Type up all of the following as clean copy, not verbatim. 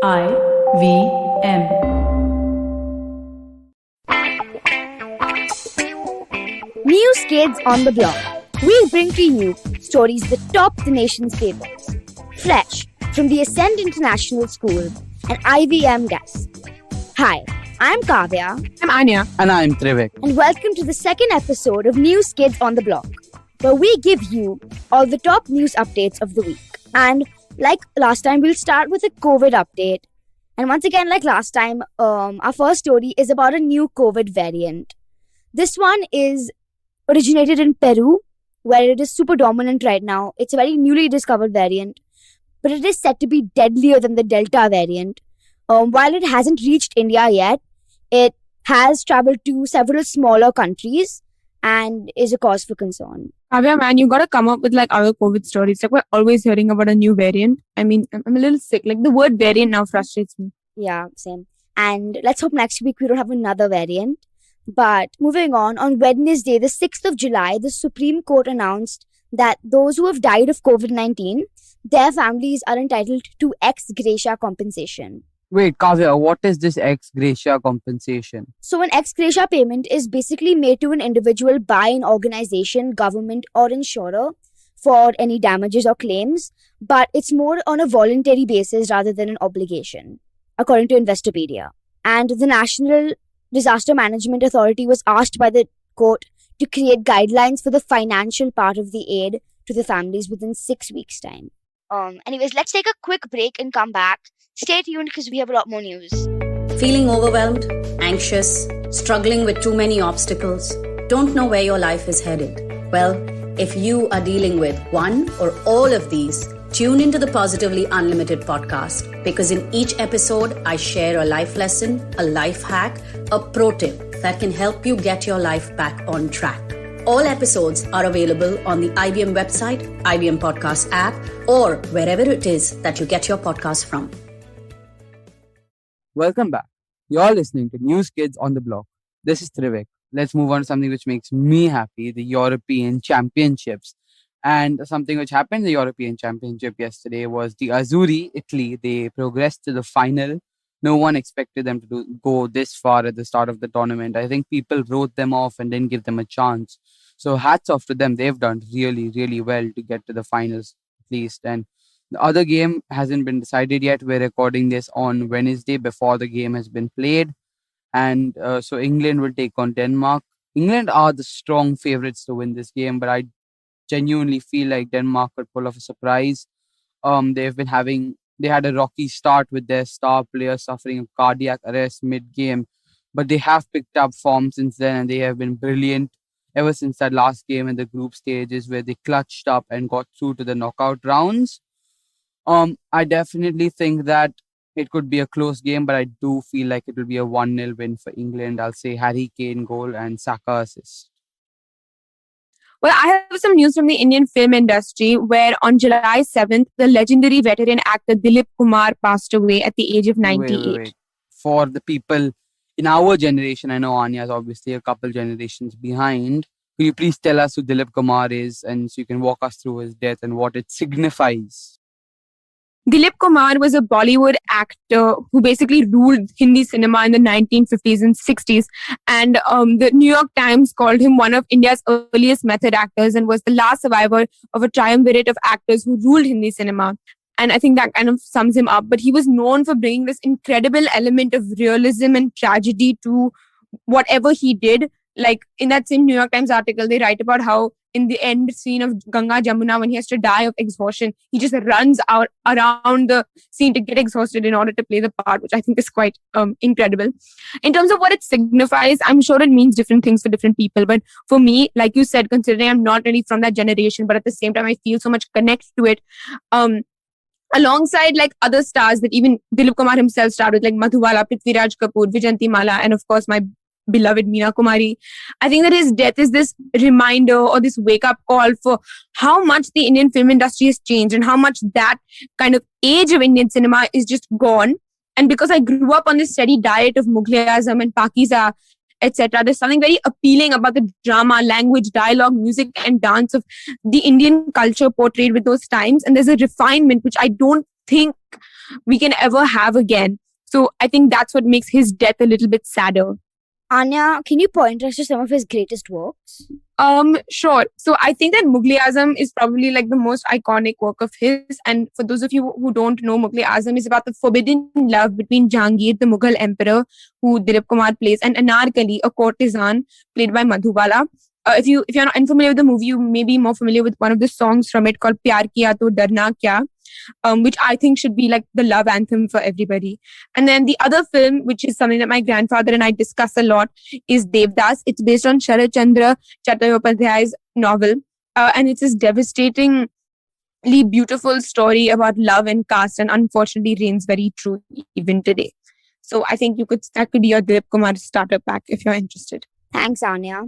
IVM. News Kids on the Block. We bring to you stories that top the nation's papers. Fresh from the Ascend International School and IVM guests. Hi, I'm Kavya. I'm Anya. And I'm Trivik. And welcome to the second episode of News Kids on the Block, where we give you all the top news updates of the week. And like last time, we'll start with a COVID update. And once again, like last time, our first story is about a new COVID variant. This one is originated in Peru, where it is super dominant right now. It's a very newly discovered variant, but it is said to be deadlier than the Delta variant. While it hasn't reached India yet, it has traveled to several smaller countries and is a cause for concern. Kavya, man, you gotta come up with like other COVID stories. Like we're always hearing about a new variant. I mean, I'm a little sick. Like the word variant now frustrates me. Yeah, same. And let's hope next week we don't have another variant. But moving on Wednesday, the 6th of July, the Supreme Court announced that those who have died of COVID-19, their families are entitled to ex gratia compensation. Wait, Kavya, what is this ex gratia compensation? So an ex gratia payment is basically made to an individual by an organization, government or insurer for any damages or claims, but it's more on a voluntary basis rather than an obligation, according to Investopedia. And the National Disaster Management Authority was asked by the court to create guidelines for the financial part of the aid to the families within 6 weeks' time. Anyways, let's take a quick break and come back. Stay tuned because we have a lot more news. Feeling overwhelmed, anxious, struggling with too many obstacles, don't know where your life is headed? Well, if you are dealing with one or all of these, tune into the Positively Unlimited podcast, because in each episode, I share a life lesson, a life hack, a pro tip that can help you get your life back on track. All episodes are available on the IBM website, IBM Podcast app, or wherever it is that you get your podcast from. Welcome back. You're listening to News Kids on the Block. This is Trivik. Let's move on to something which makes me happy, the European Championships. And something which happened in the European Championship yesterday was the Azzurri, Italy. They progressed to the final. No one expected them to go this far at the start of the tournament. I think people wrote them off and didn't give them a chance. So hats off to them. They've done really, really well to get to the finals at least. And the other game hasn't been decided yet. We're recording this on Wednesday before the game has been played. And so England will take on Denmark. England are the strong favourites to win this game, but I genuinely feel like Denmark could pull off a surprise. They had a rocky start with their star player suffering a cardiac arrest mid-game, but they have picked up form since then and they have been brilliant ever since that last game in the group stages where they clutched up and got through to the knockout rounds. I definitely think that it could be a close game, but I do feel like it will be a 1-0 win for England. I'll say Harry Kane goal and Saka assist. Well, I have some news from the Indian film industry where on July 7th, the legendary veteran actor Dilip Kumar passed away at the age of 98. Wait. For the people in our generation, I know Anya is obviously a couple generations behind. Could you please tell us who Dilip Kumar is and so you can walk us through his death and what it signifies? Dilip Kumar was a Bollywood actor who basically ruled Hindi cinema in the 1950s and 60s. And the New York Times called him one of India's earliest method actors and was the last survivor of a triumvirate of actors who ruled Hindi cinema. And I think that kind of sums him up. But he was known for bringing this incredible element of realism and tragedy to whatever he did. Like in that same New York Times article, they write about how in the end scene of Ganga Jamuna, when he has to die of exhaustion, he just runs out around the scene to get exhausted in order to play the part, which I think is quite incredible. In terms of what it signifies, I'm sure it means different things for different people. But for me, like you said, considering I'm not really from that generation, but at the same time, I feel so much connect to it. Alongside like other stars that even Dilip Kumar himself starred with, like Madhubala, Prithviraj Kapoor, Vijayanti Mala, and of course my beloved Meena Kumari. I think that his death is this reminder or this wake-up call for how much the Indian film industry has changed and how much that kind of age of Indian cinema is just gone. And because I grew up on this steady diet of Mughal-e-Azam and Pakiza, etc., there's something very appealing about the drama, language, dialogue, music and dance of the Indian culture portrayed with those times. And there's a refinement which I don't think we can ever have again. So I think that's what makes his death a little bit sadder. Anya, can you point us to some of his greatest works? Sure. So I think that Mughal Azam is probably like the most iconic work of his. And for those of you who don't know, Mughal Azam is about the forbidden love between Jahangir, the Mughal emperor, who Dilip Kumar plays, and Anarkali, a courtesan played by Madhubala. If you're not unfamiliar with the movie, you may be more familiar with one of the songs from it called Pyar Kiya To Darna Kya, which I think should be like the love anthem for everybody. And then the other film, which is something that my grandfather and I discuss a lot, is Devdas. It's based on Sharat Chandra Chattopadhyay's novel. And it's this devastatingly beautiful story about love and caste, and unfortunately reigns very true even today. So I think that could be your Dilip Kumar starter pack if you're interested. Thanks, Anya.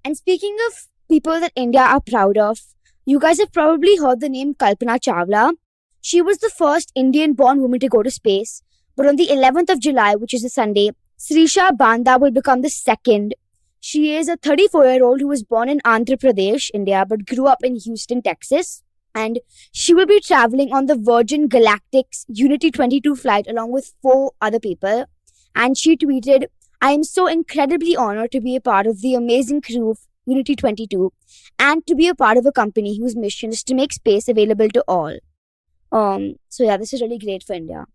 And speaking of people that India are proud of, you guys have probably heard the name Kalpana Chawla. She was the first Indian-born woman to go to space. But on the 11th of July, which is a Sunday, Srisha Banda will become the second. She is a 34-year-old who was born in Andhra Pradesh, India, but grew up in Houston, Texas. And she will be traveling on the Virgin Galactic's Unity 22 flight along with 4 other people. And she tweeted, "I am so incredibly honored to be a part of the amazing crew of Unity 22 and to be a part of a company whose mission is to make space available to all." So yeah, this is really great for India.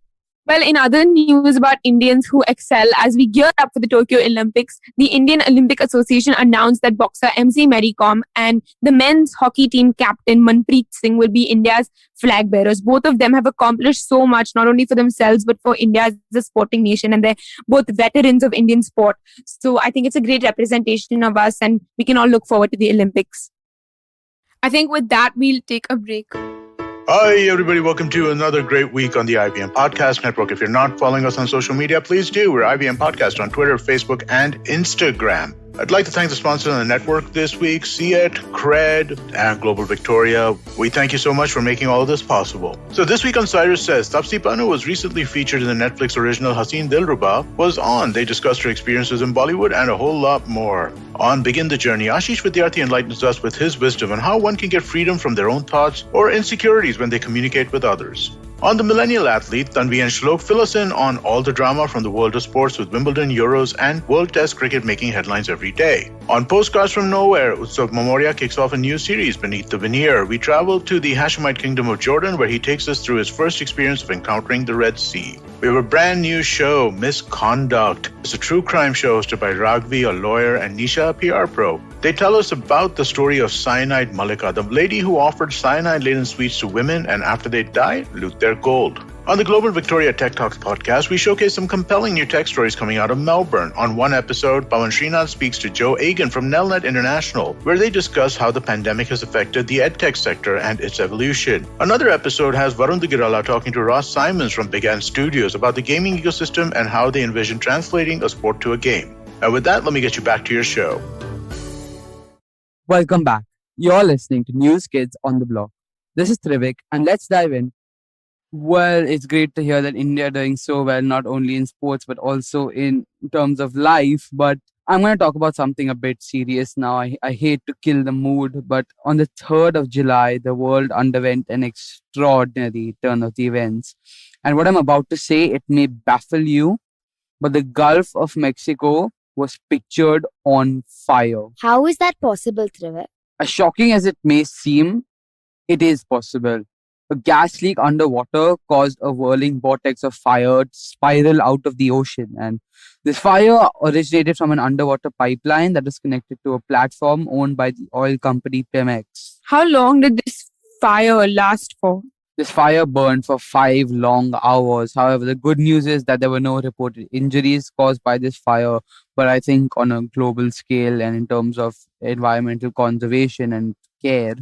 Well, in other news about Indians who excel, as we gear up for the Tokyo Olympics, the Indian Olympic Association announced that boxer MC Mary Kom and the men's hockey team captain Manpreet Singh will be India's flag bearers. Both of them have accomplished so much, not only for themselves, but for India as a sporting nation, and they're both veterans of Indian sport. So I think it's a great representation of us, and we can all look forward to the Olympics. I think with that, we'll take a break. Hi, everybody. Welcome to another great week on the IBM Podcast Network. If you're not following us on social media, please do. We're IBM Podcast on Twitter, Facebook, and Instagram. I'd like to thank the sponsors on the network this week, CET, Cred, and Global Victoria. We thank you so much for making all of this possible. So this week on Cyrus Says, Tapsi Pannu was recently featured in the Netflix original Haseen Dilruba was on. They discussed her experiences in Bollywood and a whole lot more. On Begin the Journey, Ashish Vidyarthi enlightens us with his wisdom on how one can get freedom from their own thoughts or insecurities when they communicate with others. On The Millennial Athlete, Tanvi and Shlok fill us in on all the drama from the world of sports with Wimbledon, Euros, and World Test cricket making headlines every day. On Postcards from Nowhere, Utsav Momoria kicks off a new series, Beneath the Veneer. We travel to the Hashemite Kingdom of Jordan, where he takes us through his first experience of encountering the Red Sea. We have a brand new show, Misconduct. It's a true crime show hosted by Ragvi, a lawyer, and Nisha, a PR pro. They tell us about the story of Cyanide Malika, the lady who offered cyanide-laden sweets to women and after they died, loot their gold. On the Global Victoria Tech Talks podcast, we showcase some compelling new tech stories coming out of Melbourne. On one episode, Pawan Srinath speaks to Joe Agan from Nelnet International, where they discuss how the pandemic has affected the edtech sector and its evolution. Another episode has Varun Digirala talking to Ross Simons from Big Ant Studios about the gaming ecosystem and how they envision translating a sport to a game. And with that, let me get you back to your show. Welcome back. You're listening to News Kids on the Block. This is Trivik, and let's dive in. Well, it's great to hear that India are doing so well, not only in sports, but also in terms of life. But I'm going to talk about something a bit serious now. I hate to kill the mood, but on the 3rd of July, the world underwent an extraordinary turn of the events. And what I'm about to say, it may baffle you, but the Gulf of Mexico was pictured on fire. How is that possible, Trivik? As shocking as it may seem, it is possible. A gas leak underwater caused a whirling vortex of fire to spiral out of the ocean. And this fire originated from an underwater pipeline that was connected to a platform owned by the oil company Pemex. How long did this fire last for? This fire burned for 5 long hours. However, the good news is that there were no reported injuries caused by this fire. But I think on a global scale and in terms of environmental conservation and care,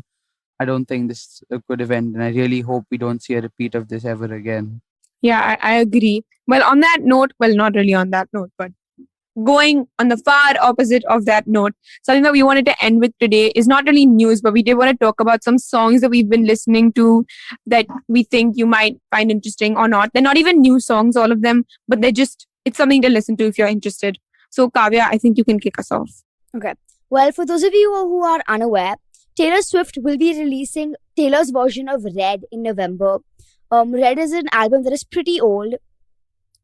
I don't think this is a good event. And I really hope we don't see a repeat of this ever again. Yeah, I agree. Well, on that note, well, not really on that note, but going on the far opposite of that note, something that we wanted to end with today is not really news, but we did want to talk about some songs that we've been listening to that we think you might find interesting or not. They're not even new songs, all of them, but it's something to listen to if you're interested. So Kavya, I think you can kick us off. Okay. Well, for those of you who are unaware, Taylor Swift will be releasing Taylor's version of Red in November. Red is an album that is pretty old,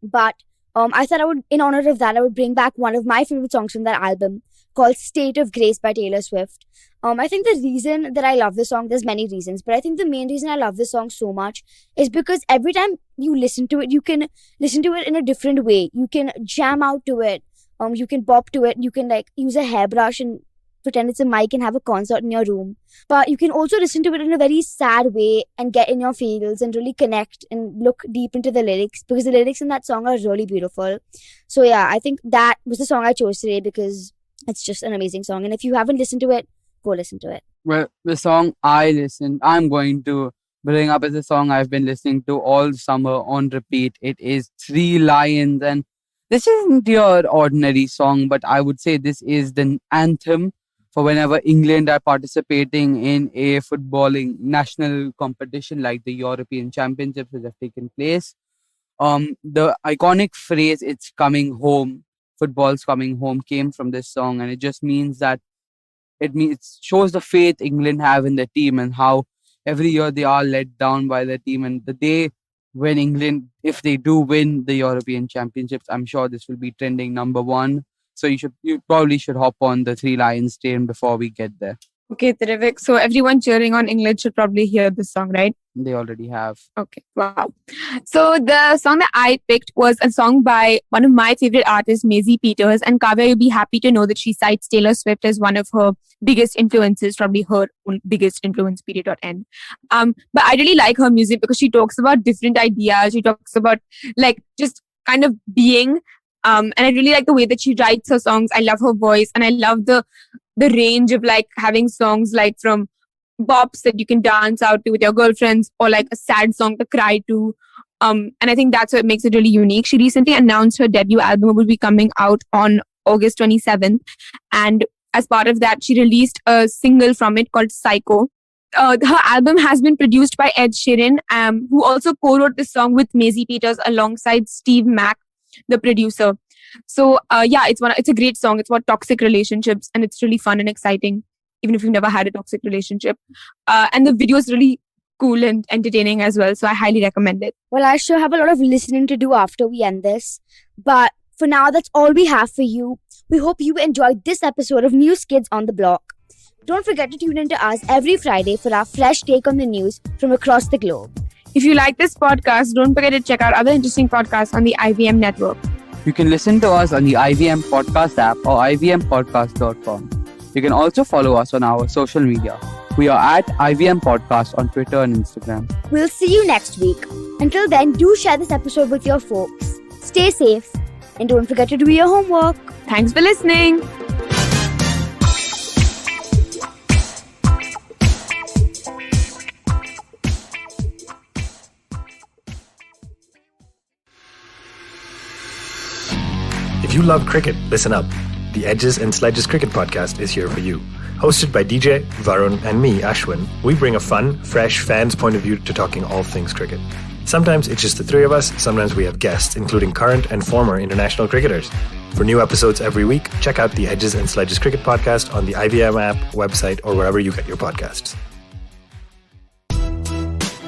but I thought in honor of that, I would bring back one of my favorite songs from that album called State of Grace by Taylor Swift. I think the reason that I love this song, there's many reasons, but I think the main reason I love this song so much is because every time you listen to it, you can listen to it in a different way. You can jam out to it. You can bop to it. You can use a hairbrush and pretend it's a mic and have a concert in your room. But you can also listen to it in a very sad way and get in your feels and really connect and look deep into the lyrics, because the lyrics in that song are really beautiful. So yeah, I think that was the song I chose today because it's just an amazing song. And if you haven't listened to it, go listen to it. Well, the song I'm going to bring up is a song I've been listening to all summer on repeat. It is Three Lions, and this isn't your ordinary song, but I would say this is the anthem for whenever England are participating in a footballing national competition like the European Championships which have taken place. The iconic phrase, "It's coming home," football's coming home, came from this song, and it just means that it shows the faith England have in their team and how every year they are let down by their team. And the day when England, if they do win the European Championships, I'm sure this will be trending number one. So you probably should hop on the Three Lions train before we get there. Okay, terrific. So everyone cheering on England should probably hear this song, right? They already have. Okay, wow. So the song that I picked was a song by one of my favorite artists, Maisie Peters. And Kavya, you'll be happy to know that she cites Taylor Swift as one of her biggest influences, probably her biggest influence, period.end. But I really like her music because she talks about different ideas. She talks about just kind of being. And I really like the way that she writes her songs. I love her voice, and I love the range of having songs from bops that you can dance out to with your girlfriends, or a sad song to cry to. And I think that's what makes it really unique. She recently announced her debut album will be coming out on August 27th. And as part of that, she released a single from it called Psycho. Her album has been produced by Ed Sheeran, who also co-wrote the song with Maisie Peters alongside Steve Mack, the producer. So it's a great song. It's about toxic relationships, and it's really fun and exciting, even if you've never had a toxic relationship. And the video is really cool and entertaining as well. So I highly recommend it. Well, I sure have a lot of listening to do after we end this. But for now, that's all we have for you. We hope you enjoyed this episode of New Kids on the Block. Don't forget to tune in to us every Friday for our fresh take on the news from across the globe. If you like this podcast, don't forget to check out other interesting podcasts on the IVM network. You can listen to us on the IVM Podcast app or ivmpodcast.com. You can also follow us on our social media. We are at IVM Podcast on Twitter and Instagram. We'll see you next week. Until then, do share this episode with your folks. Stay safe and don't forget to do your homework. Thanks for listening. If you love cricket, listen up. The Edges and Sledges Cricket Podcast is here for you. Hosted by DJ, Varun, and me, Ashwin, we bring a fun, fresh fan's point of view to talking all things cricket. Sometimes it's just the three of us, sometimes we have guests, including current and former international cricketers. For new episodes every week, check out the Edges and Sledges Cricket Podcast on the IVM app, website, or wherever you get your podcasts.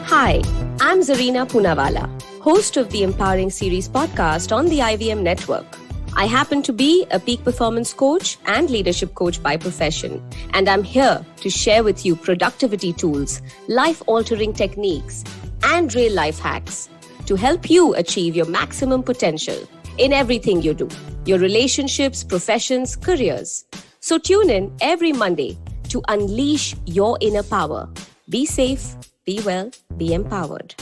Hi, I'm Zarina Poonawalla, host of the Empowering Series podcast on the IVM network. I happen to be a peak performance coach and leadership coach by profession, and I'm here to share with you productivity tools, life-altering techniques, and real-life hacks to help you achieve your maximum potential in everything you do, your relationships, professions, careers. So tune in every Monday to unleash your inner power. Be safe, be well, be empowered.